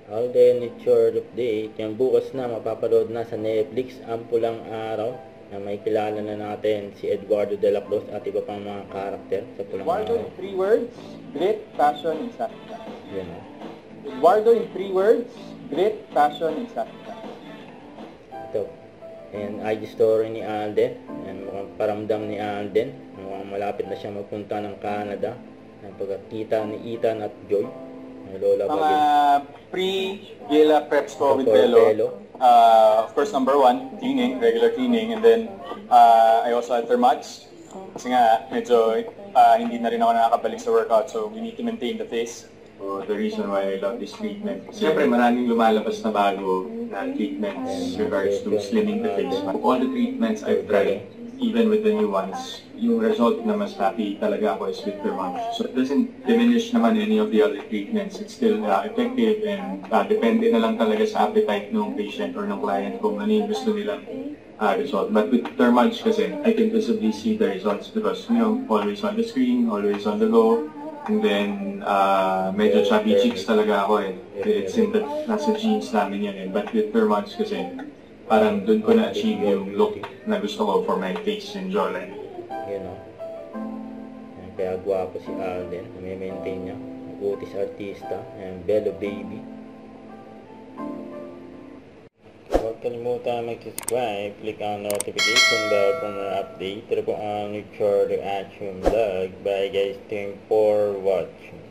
Alden, it's your update. Yung bukas na, mapapanood na sa Netflix, ang Pulang Araw, na may kilala na natin si Eduardo de la Cruz at iba pang mga karakter sa Pulang Eduardo Araw. in 3 words, grit, passion, and sacrifice. Yun o. Eduardo in 3 words, grit, passion, and sacrifice. Ito. And IG story ni Alden. And mukhang paramdam ni Alden. Mukhang malapit na siya magpunta ng Canada. Ang pagkakita ni Ethan at Joy. Ang Lola Mga Bagay. pre-gala preps ko with Before Belo. Belo. Of course, number 1, cleaning, regular cleaning. And then, I also had thermats. Kasi nga, medyo hindi na rin ako nakakabalik sa workout. So, we need to maintain the face. So, the reason why I love this treatment. Siyempre, maraming lumalabas na bago na treatments regards to slimming the face. All the treatments I've tried, even with the new ones, yung result na mas happy talaga ako is with Thermage. So it doesn't diminish naman any of the other treatments. It's still effective and depende na lang talaga sa appetite ng patient or ng client kung ano yung gusto nilang result. But with Thermage kasi, I can visibly see the results because, you know, always on the screen, always on the go. And then, medyo chubby cheeks talaga ako eh. It's in the, nasa genes namin yan eh. But with Thermage kasi, parang doon ko na-achieve yung look na gusto ko for my face and jawline. Yun o. Kaya gwapo si Alden. May-maintain niya. Butis artista. And Bello Baby. Huwag kalimutan mag-subscribe. Click ang notification bell for more update. Ito po ang Nature Reaction Vlog. Bye guys. Thank you for watching.